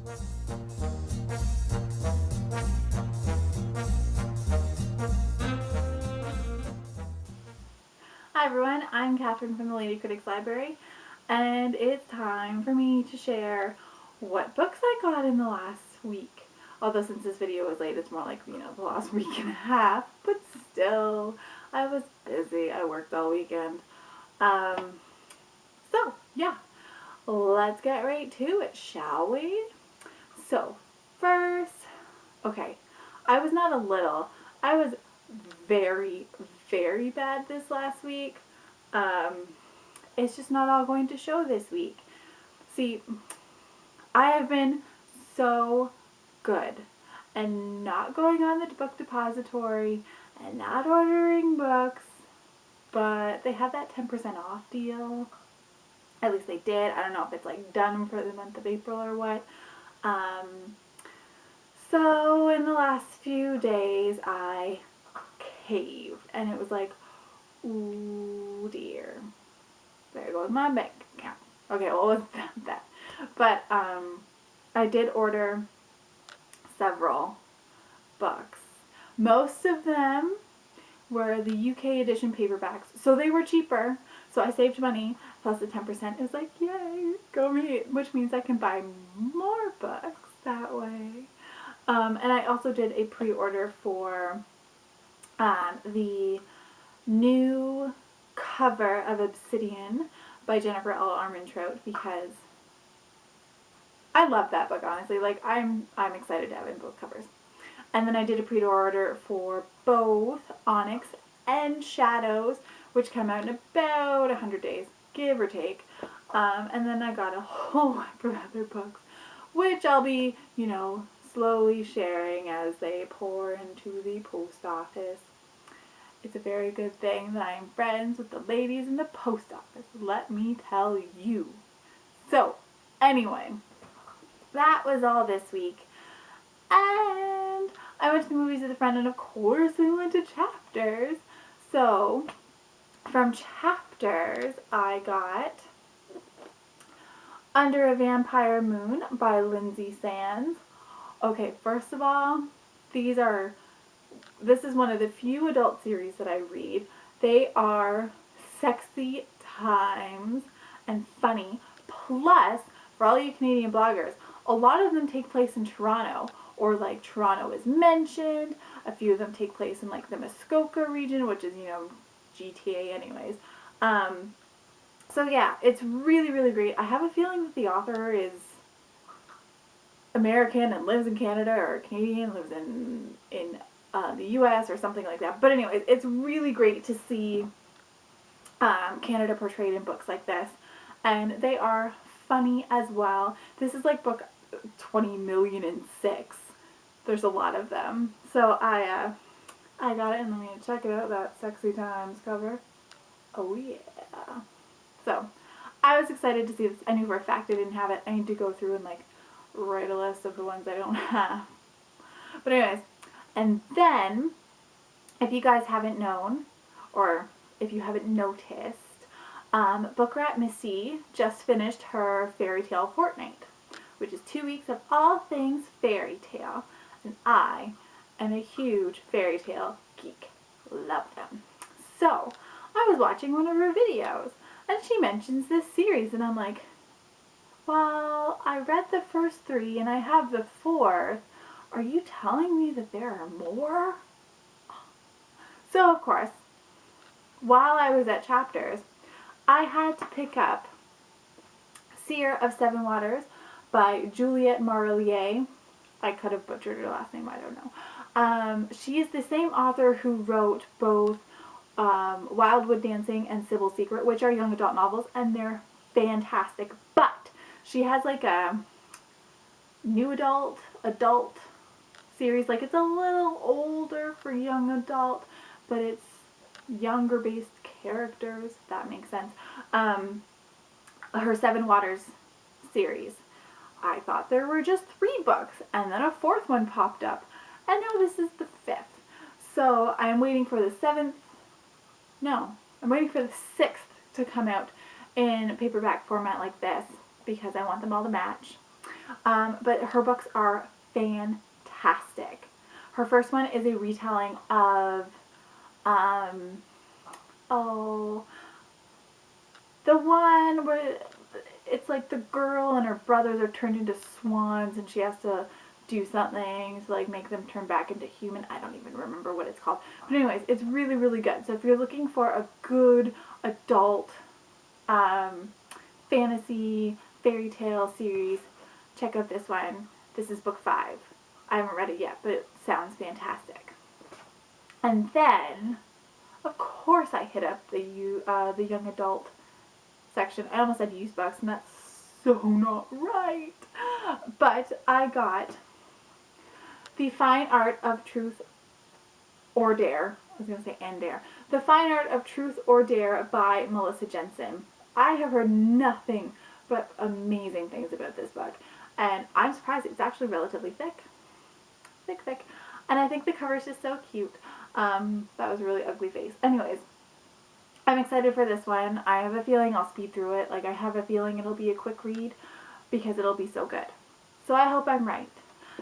Hi everyone, I'm Catherine from the Lady Critics Library, and it's time for me to share what books I got in the last week. Although since this video was late, it's more like, the last week and a half, but still, I was busy. I worked all weekend. So, yeah, let's get right to it, shall we? So, first, okay, I was not a little, I was very, very bad this last week. It's just not all going to show this week. See, I have been so good and not going on the book depository and not ordering books, but they have that 10% off deal. At least they did. I don't know if it's like done for the month of April or what. So in the last few days I caved, and it was like, ooh dear, there goes my bank account. Okay, well, it wasn't that, but I did order several books. Most of them were the UK edition paperbacks, so they were cheaper, so I saved money, plus the 10% is like, yay, go me, which means I can buy more books that way. And I also did a pre-order for the new cover of Obsidian by Jennifer L. Armentrout, because I love that book, honestly. Like, I'm excited to have it in both covers. And then I did a pre-order for both Onyx and Shadows, which come out in about 100 days, give or take. And then I got a whole whack of other books, which I'll be, slowly sharing as they pour into the post office. It's a very good thing that I'm friends with the ladies in the post office, let me tell you. So, anyway, that was all this week. And I went to the movies with a friend, and of course we went to Chapters. So, from Chapters, I got Under a Vampire Moon by Lindsay Sands. Okay, first of all, this is one of the few adult series that I read. They are sexy times and funny. Plus, for all you Canadian bloggers, a lot of them take place in Toronto, or like Toronto is mentioned. A few of them take place in like the Muskoka region, which is, GTA anyways. So yeah, it's really, really great. I have a feeling that the author is American and lives in Canada, or Canadian, lives in the US or something like that. But anyways, it's really great to see Canada portrayed in books like this. And they are funny as well. This is like book 20,000,006. There's a lot of them. So I got it, and let me check it out, that Sexy Times cover. Oh yeah. So I was excited to see this. I knew for a fact I didn't have it. I need to go through and like write a list of the ones I don't have. But anyways, and then if you guys haven't known, or if you haven't noticed, Book Rat Missy just finished her fairy tale fortnight, which is 2 weeks of all things fairy tale, and I am a huge fairy tale geek. Love them. So I was watching one of her videos, and she mentions this series, and I'm like, well, I read the first 3 and I have the 4th. Are you telling me that there are more? So, of course, while I was at Chapters, I had to pick up Seer of Seven Waters by Juliette Marlier. I could have butchered her last name, I don't know. She is the same author who wrote both Wildwood Dancing and Sybil's Secret, which are young adult novels, and they're fantastic. But she has like a new adult series. Like, it's a little older for young adult, but it's younger based characters, if that makes sense. Her Seven Waters series. I thought there were just 3 books, and then a 4th one popped up, and now this is the 5th. So I'm waiting for the 7th. No, I'm waiting for the 6th to come out in paperback format like this, because I want them all to match. But her books are fantastic. Her first one is a retelling of, oh, the one where it's like the girl and her brothers are turned into swans and she has to do something to like make them turn back into human. I don't even remember what it's called. But anyways, it's really, really good. So if you're looking for a good adult fantasy fairy tale series, check out this one. This is book 5. I haven't read it yet, but it sounds fantastic. And then, of course, I hit up the young adult section. I almost said used books, and that's so not right. But I got The Fine Art of Truth or Dare. I was going to say and Dare. The Fine Art of Truth or Dare by Melissa Jensen. I have heard nothing but amazing things about this book. And I'm surprised it's actually relatively thick. Thick. And I think the cover is just so cute. That was a really ugly face. Anyways, I'm excited for this one. I have a feeling I'll speed through it. Like, I have a feeling it'll be a quick read because it'll be so good. So I hope I'm right.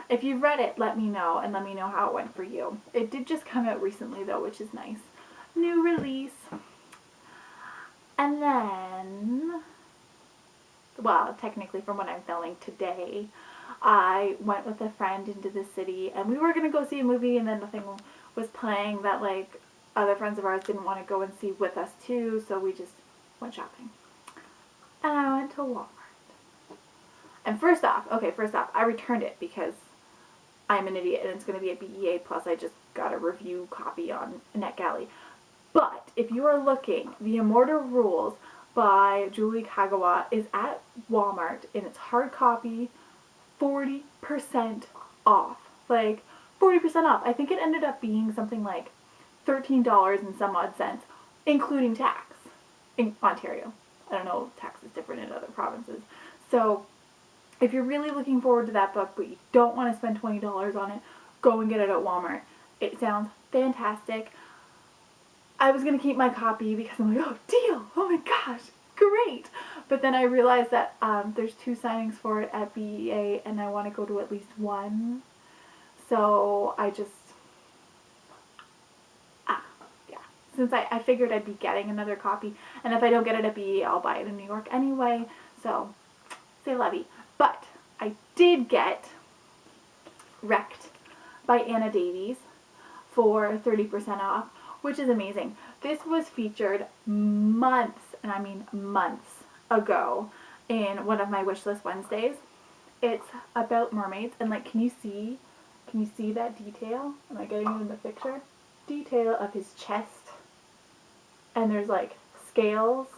If you've read it, let me know, and let me know how it went for you. It did just come out recently, though, which is nice. New release. And then, well, technically from what I'm filming today, I went with a friend into the city, and we were going to go see a movie, and then nothing was playing that, like, other friends of ours didn't want to go and see with us, too, so we just went shopping. And I went to Walmart. And first off, I returned it because I'm an idiot, and it's going to be a BEA, plus I just got a review copy on NetGalley. But if you are looking, The Immortal Rules by Julie Kagawa is at Walmart in its hard copy, 40% off. Like, 40% off. I think it ended up being something like $13 and some odd cents, including tax in Ontario. I don't know, tax is different in other provinces. So, if you're really looking forward to that book, but you don't want to spend $20 on it, go and get it at Walmart. It sounds fantastic. I was going to keep my copy because I'm like, oh, deal! Oh my gosh, great! But then I realized that there's 2 signings for it at BEA, and I want to go to at least one. So I just, yeah. Since I figured I'd be getting another copy, and if I don't get it at BEA, I'll buy it in New York anyway. So, c'est la vie. But I did get Wrecked by Anna Davies for 30% off, which is amazing. This was featured months, and I mean months ago in one of my Wishlist Wednesdays. It's about mermaids, and like, can you see that detail? Am I getting it in the picture? Detail of his chest, and there's like scales,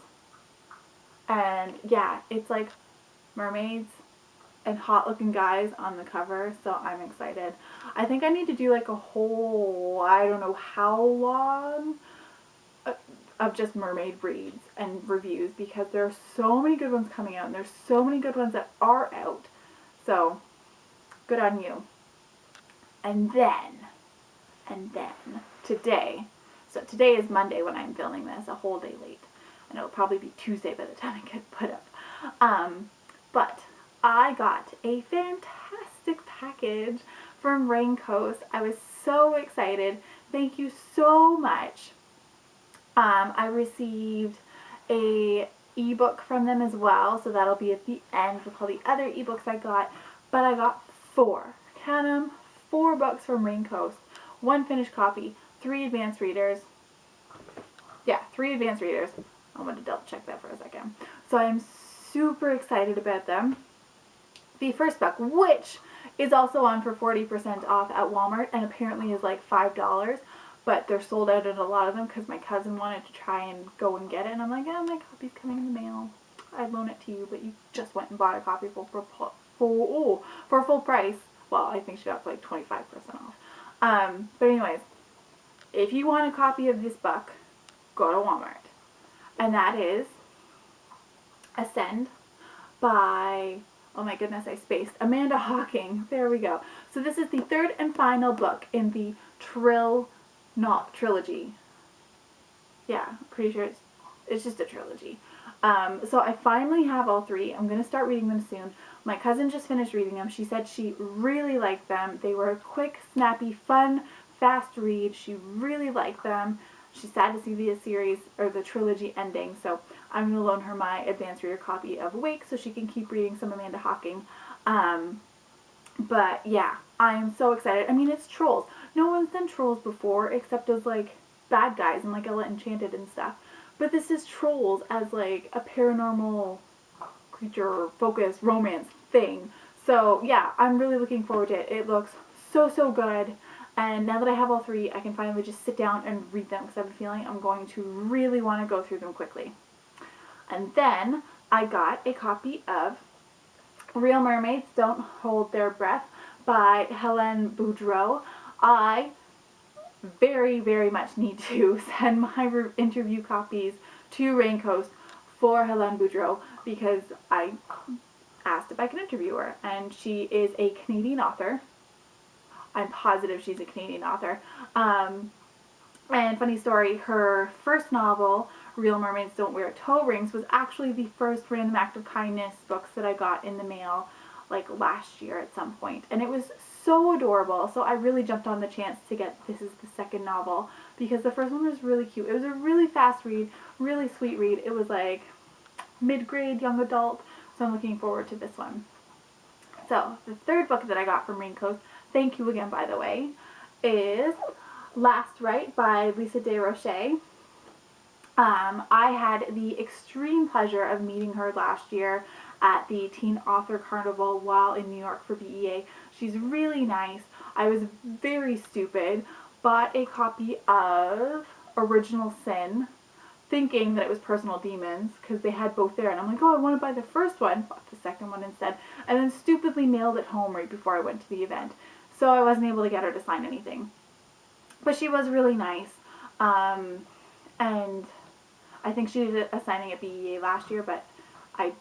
and yeah, it's like mermaids and hot looking guys on the cover, so I'm excited. I think I need to do like a whole, I don't know how long, of just mermaid reads and reviews, because there are so many good ones coming out, and there's so many good ones that are out. So, good on you. And then, today, so today is Monday when I'm filming this, a whole day late, and it'll probably be Tuesday by the time I get put up. But I got a fantastic package from Raincoast. I was so excited. Thank you so much. I received a ebook from them as well, so that'll be at the end with all the other ebooks I got. But I got 4. Count them, 4 books from Raincoast. 1 finished copy, 3 advanced readers. Yeah, 3 advanced readers. I want to double check that for a second. So I'm super excited about them. The first book, which is also on for 40% off at Walmart, and apparently is like $5, but they're sold out at a lot of them because my cousin wanted to try and go and get it, and I'm like, oh, my copy's coming in the mail. I'd loan it to you, but you just went and bought a copy for full price. Well, I think she got for like 25% off. But anyways, if you want a copy of this book, go to Walmart. And that is Ascend by, oh my goodness, I spaced, Amanda Hawking. There we go. So this is the 3rd and final book in the trilogy. Yeah, I'm pretty sure it's just a trilogy. So I finally have all three. I'm going to start reading them soon. My cousin just finished reading them. She said she really liked them. They were a quick, snappy, fun, fast read. She really liked them. She's sad to see the series or the trilogy ending, so I'm going to loan her my advanced reader copy of Awake so she can keep reading some Amanda Hocking. But yeah, I'm so excited. I mean, it's trolls. No one's done trolls before except as like bad guys and like Ella Enchanted and stuff. But this is trolls as like a paranormal creature focused romance thing. So yeah, I'm really looking forward to it. It looks so, so good. And now that I have all three, I can finally just sit down and read them because I have a feeling I'm going to really want to go through them quickly. And then I got a copy of Real Mermaids Don't Hold Their Breath by Hélène Boudreau. I very, very much need to send my interview copies to Raincoast for Hélène Boudreau because I asked if I could interview her, and she is a Canadian author. I'm positive she's a Canadian author. And funny story, her first novel, Real Mermaids Don't Wear Toe Rings, was actually the first Random Act of Kindness books that I got in the mail like last year at some point. And it was so adorable. So I really jumped on the chance to get this is the second novel because the first one was really cute. It was a really fast read, really sweet read. It was like mid-grade, young adult. So I'm looking forward to this one. So the third book that I got from Raincoast, thank you again by the way, is Last Right by Lisa DesRoches. I had the extreme pleasure of meeting her last year at the Teen Author Carnival while in New York for BEA. She's really nice. I was very stupid, bought a copy of Original Sin, thinking that it was Personal Demons, because they had both there, and I'm like, oh, I want to buy the first one, bought the second one instead, and then stupidly mailed it home right before I went to the event, so I wasn't able to get her to sign anything. But she was really nice, and I think she did a signing at BEA last year, but I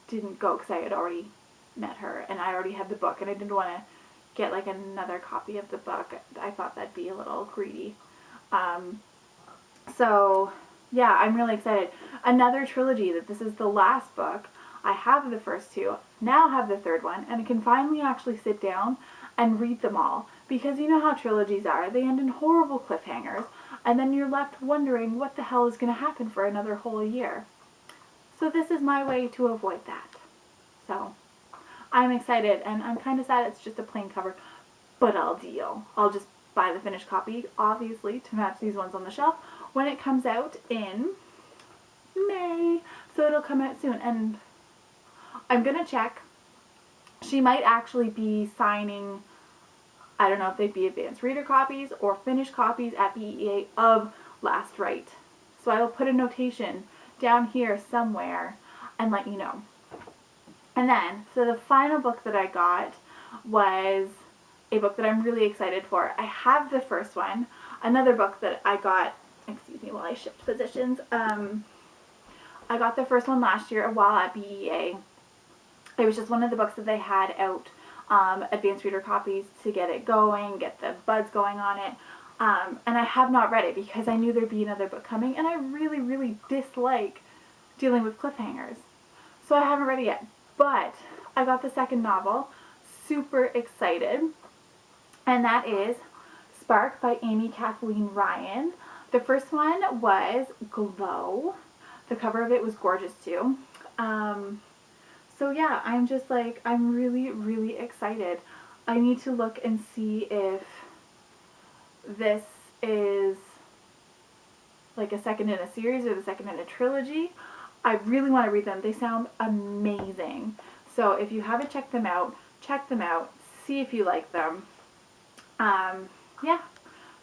didn't go because I had already met her, and I already had the book, and I didn't want to get like another copy of the book. I thought that'd be a little greedy. So yeah, I'm really excited. Another trilogy, that this is the last book. I have the first two, now have the third one, and I can finally actually sit down and read them all. Because you know how trilogies are. They end in horrible cliffhangers, and then you're left wondering what the hell is going to happen for another whole year. So this is my way to avoid that. So I'm excited, and I'm kind of sad it's just a plain cover, but I'll deal. I'll just buy the finished copy, obviously, to match these ones on the shelf when it comes out in May. So it'll come out soon, and I'm going to check. She might actually be signing, I don't know if they'd be advanced reader copies or finished copies at BEA of Last Right. So I will put a notation down here somewhere and let you know. And then, so the final book that I got was a book that I'm really excited for. I have the first one. Another book that I got, excuse me while I shift positions, I got the first one last year while at BEA. It was just one of the books that they had out, advanced reader copies to get it going, get the buzz going on it. And I have not read it because I knew there'd be another book coming, and I really, really dislike dealing with cliffhangers. So I haven't read it yet. But I got the second novel, super excited, and that is Spark by Amy Kathleen Ryan. The first one was Glow. The cover of it was gorgeous too. So yeah, I'm just like, I'm really, really excited. I need to look and see if this is like a second in a series or the second in a trilogy. I really want to read them. They sound amazing. So if you haven't checked them out, check them out. See if you like them. Yeah.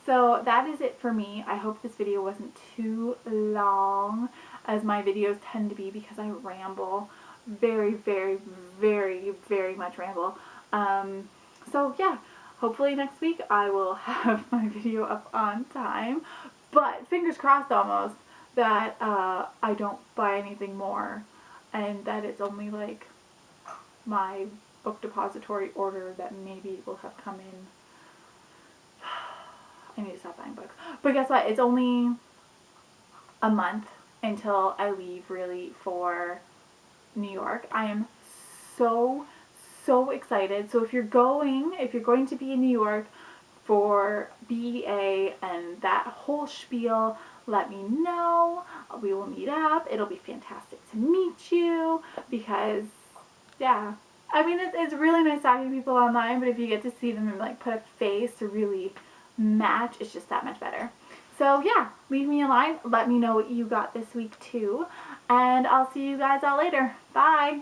So that is it for me. I hope this video wasn't too long, as my videos tend to be because I ramble. Very, very, very, very much ramble. So yeah, hopefully next week I will have my video up on time. But fingers crossed almost that I don't buy anything more, and that it's only like my book depository order that maybe will have come in. I need to stop buying books. But guess what? It's only a month until I leave really for New York. I am so, so excited. So if you're going to be in New York for BEA and that whole spiel, let me know. We will meet up. It'll be fantastic to meet you because, yeah. I mean, it's really nice talking to people online, but if you get to see them and like put a face to really match, it's just that much better. So yeah, leave me a line. Let me know what you got this week too. And I'll see you guys all later. Bye.